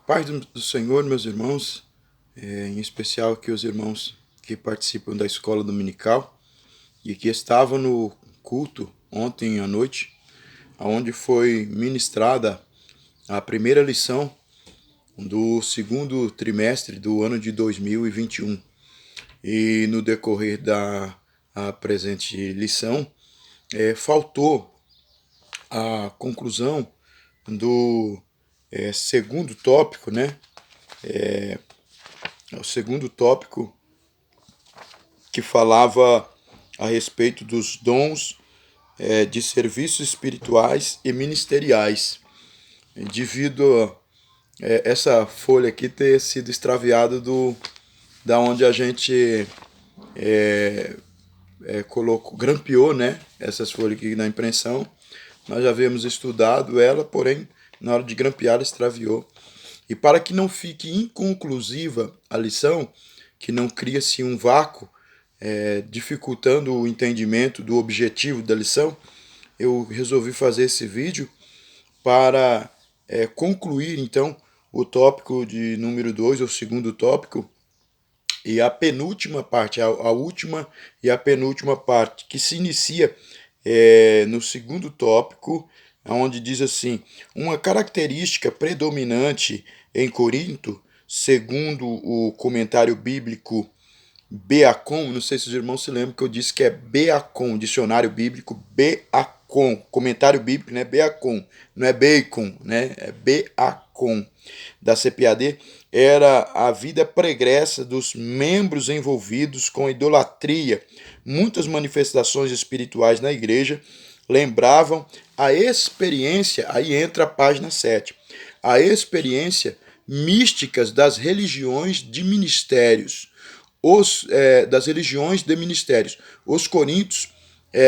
Paz do Senhor, meus irmãos, em especial aqui os irmãos que participam da escola dominical e que estavam no culto ontem à noite, onde foi ministrada a primeira lição do segundo trimestre do ano de 2021. E no decorrer da presente lição, faltou a conclusão do segundo tópico, né? O segundo tópico que falava a respeito dos dons de serviços espirituais e ministeriais. Devido a essa folha aqui ter sido extraviada da onde a gente colocou, grampeou, né? Essas folhas aqui na impressão. Nós já havíamos estudado ela, porém, na hora de grampear, ela extraviou. E para que não fique inconclusiva a lição, que não cria-se um vácuo, dificultando o entendimento do objetivo da lição, eu resolvi fazer esse vídeo para concluir, então, o tópico de número 2, o segundo tópico, e a penúltima parte, a última e a penúltima parte, que se inicia no segundo tópico, onde diz assim: uma característica predominante em Corinto, segundo o comentário bíblico Beacon, não sei se os irmãos se lembram que eu disse que é Beacon, dicionário bíblico Beacon, comentário bíblico, né? Beacon, não é bacon, né? É Beacon, da CPAD, era a vida pregressa dos membros envolvidos com idolatria. Muitas manifestações espirituais na igreja lembravam a experiência, aí entra a página 7, a experiência místicas das religiões de ministérios. Das religiões de ministérios. Os coríntios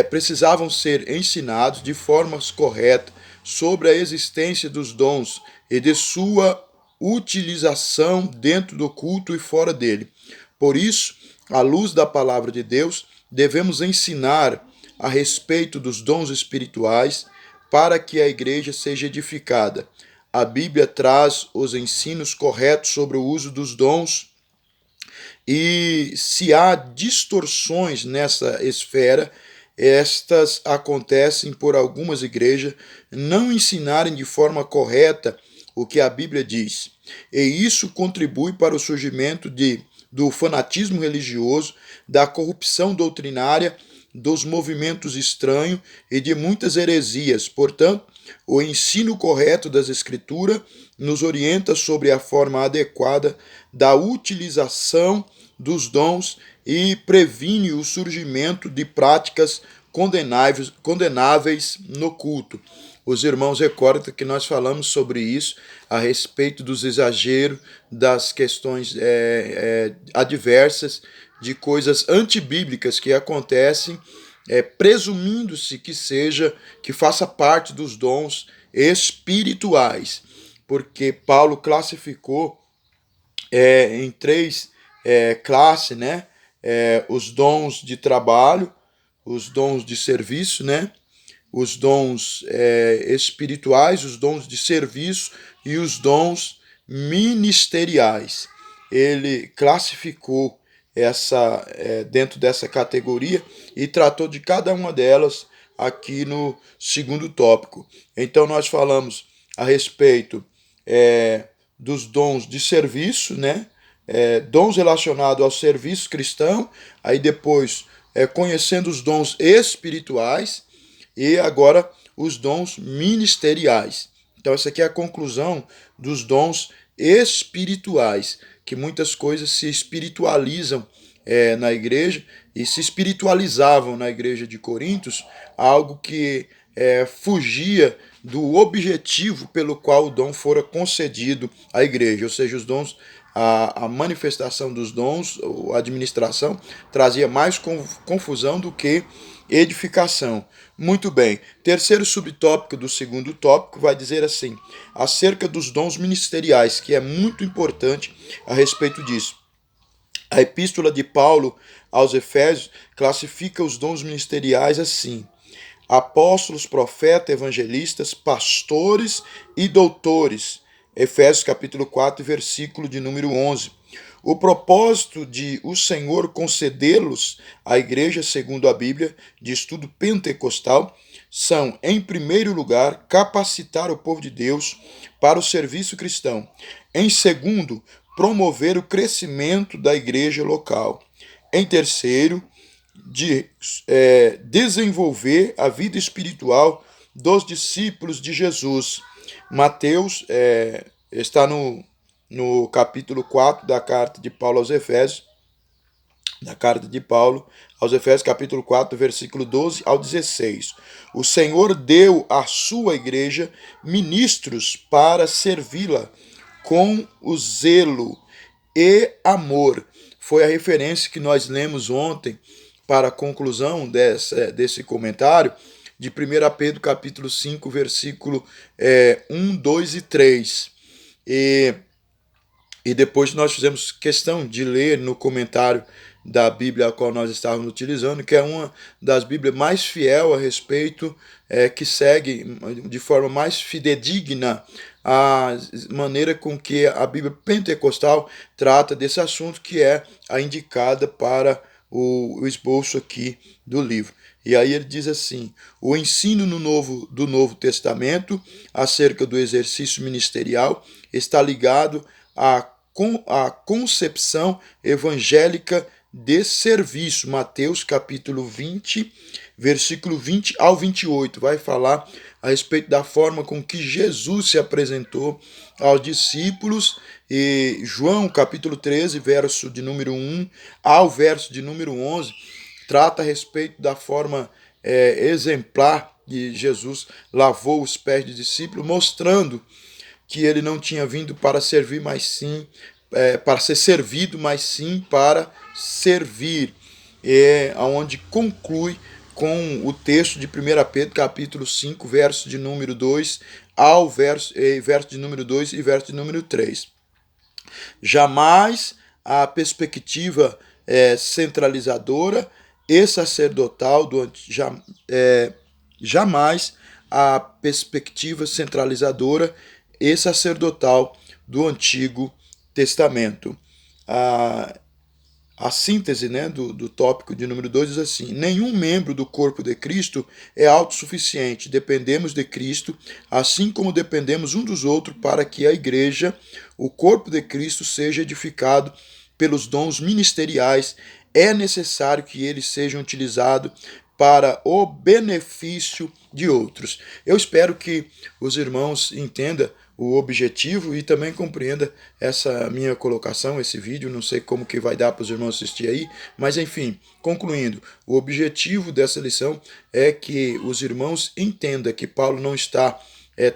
precisavam ser ensinados de formas corretas sobre a existência dos dons e de sua utilização dentro do culto e fora dele. Por isso, à luz da palavra de Deus, devemos ensinar a respeito dos dons espirituais para que a igreja seja edificada. A Bíblia traz os ensinos corretos sobre o uso dos dons. E se há distorções nessa esfera, estas acontecem por algumas igrejas não ensinarem de forma correta o que a Bíblia diz. E isso contribui para o surgimento do fanatismo religioso, da corrupção doutrinária, dos movimentos estranhos e de muitas heresias. Portanto, o ensino correto das Escrituras nos orienta sobre a forma adequada da utilização dos dons e previne o surgimento de práticas condenáveis no culto. Os irmãos recordam que nós falamos sobre isso a respeito dos exageros, das questões adversas, de coisas antibíblicas que acontecem, presumindo-se que faça parte dos dons espirituais, porque Paulo classificou em três classes, né? Os dons de trabalho, os dons de serviço, né? Os dons espirituais, os dons de serviço e os dons ministeriais. Ele classificou dentro dessa categoria e tratou de cada uma delas aqui no segundo tópico. Então nós falamos a respeito dos dons de serviço, né? Dons relacionados ao serviço cristão, aí depois conhecendo os dons espirituais e agora os dons ministeriais. Então essa aqui é a conclusão dos dons espirituais, que muitas coisas se espiritualizam na igreja e se espiritualizavam na igreja de Coríntios, algo que fugia do objetivo pelo qual o dom fora concedido à igreja, ou seja, os dons, a manifestação dos dons, a administração, trazia mais confusão do que edificação. Muito bem, terceiro subtópico do segundo tópico vai dizer assim, acerca dos dons ministeriais, que é muito importante a respeito disso. A epístola de Paulo aos Efésios classifica os dons ministeriais assim: apóstolos, profetas, evangelistas, pastores e doutores, Efésios capítulo 4, versículo de número 11. O propósito de o Senhor concedê-los à igreja, segundo a Bíblia, de estudo pentecostal, são, em primeiro lugar, capacitar o povo de Deus para o serviço cristão. Em segundo, promover o crescimento da igreja local. Em terceiro, desenvolver a vida espiritual dos discípulos de Jesus. Mateus está no capítulo 4 da carta de Paulo aos Efésios, capítulo 4, versículo 12 ao 16. O Senhor deu à sua igreja ministros para servi-la com o zelo e amor. Foi a referência que nós lemos ontem para a conclusão desse comentário de 1 Pedro capítulo 5, versículo 1, 2 e 3. E depois nós fizemos questão de ler no comentário da Bíblia a qual nós estávamos utilizando, que é uma das Bíblias mais fiel a respeito, que segue de forma mais fidedigna a maneira com que a Bíblia pentecostal trata desse assunto, que é a indicada para o esboço aqui do livro. E aí ele diz assim: o ensino do Novo Testamento acerca do exercício ministerial está ligado à concepção evangélica de serviço. Mateus capítulo 20, versículo 20 ao 28, vai falar a respeito da forma com que Jesus se apresentou aos discípulos. E João capítulo 13, verso de número 1 ao verso de número 11, trata a respeito da forma exemplar que Jesus lavou os pés dos discípulos, mostrando que ele não tinha vindo para servir, mas sim para ser servido, mas sim para servir. Onde conclui com o texto de 1 Pedro, capítulo 5, verso de número 2 ao verso de número 2 e verso de número 3. Jamais a perspectiva centralizadora e sacerdotal jamais a perspectiva centralizadora e sacerdotal do Antigo Testamento. A síntese do tópico de número 2 diz assim: nenhum membro do corpo de Cristo é autossuficiente. Dependemos de Cristo, assim como dependemos um dos outros para que a igreja, o corpo de Cristo, seja edificado pelos dons ministeriais. É necessário que eles sejam utilizados para o benefício de outros. Eu espero que os irmãos entendam o objetivo e também compreenda essa minha colocação, esse vídeo. Não sei como que vai dar para os irmãos assistir aí, mas enfim, concluindo, o objetivo dessa lição é que os irmãos entendam que Paulo não está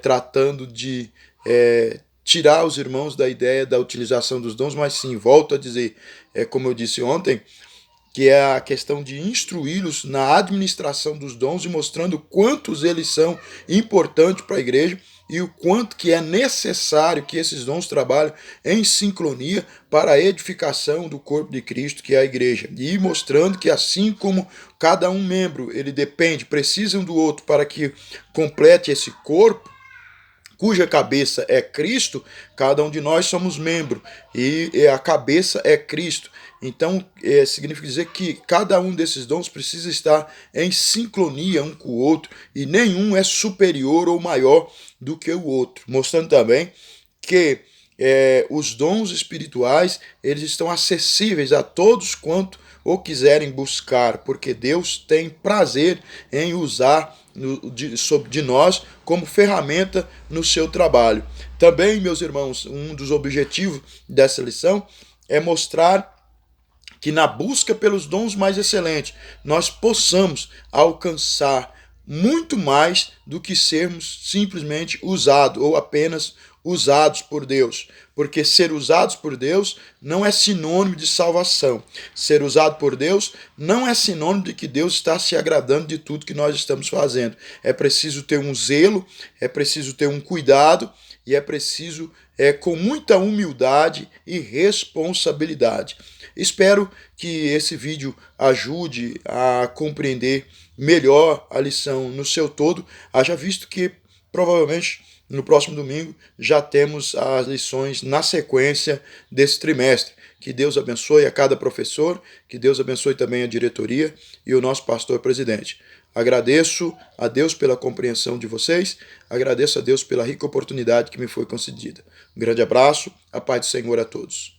tratando de tirar os irmãos da ideia da utilização dos dons, mas sim, volto a dizer, como eu disse ontem, que é a questão de instruí-los na administração dos dons e mostrando quantos eles são importantes para a igreja e o quanto que é necessário que esses dons trabalhem em sincronia para a edificação do corpo de Cristo, que é a igreja. E mostrando que assim como cada um membro, ele precisa um do outro para que complete esse corpo, cuja cabeça é Cristo, cada um de nós somos membro e a cabeça é Cristo. Então, significa dizer que cada um desses dons precisa estar em sincronia um com o outro e nenhum é superior ou maior do que o outro. Mostrando também que os dons espirituais, eles estão acessíveis a todos quanto o quiserem buscar, porque Deus tem prazer em usar de nós como ferramenta no seu trabalho. Também, meus irmãos, um dos objetivos dessa lição é mostrar que na busca pelos dons mais excelentes, nós possamos alcançar muito mais do que sermos simplesmente usados ou apenas usados por Deus. Porque ser usados por Deus não é sinônimo de salvação. Ser usado por Deus não é sinônimo de que Deus está se agradando de tudo que nós estamos fazendo. É preciso ter um zelo, é preciso ter um cuidado e é preciso com muita humildade e responsabilidade. Espero que esse vídeo ajude a compreender melhor a lição no seu todo, haja visto que provavelmente no próximo domingo já temos as lições na sequência desse trimestre. Que Deus abençoe a cada professor, que Deus abençoe também a diretoria e o nosso pastor presidente. Agradeço a Deus pela compreensão de vocês, agradeço a Deus pela rica oportunidade que me foi concedida. Um grande abraço, a paz do Senhor a todos.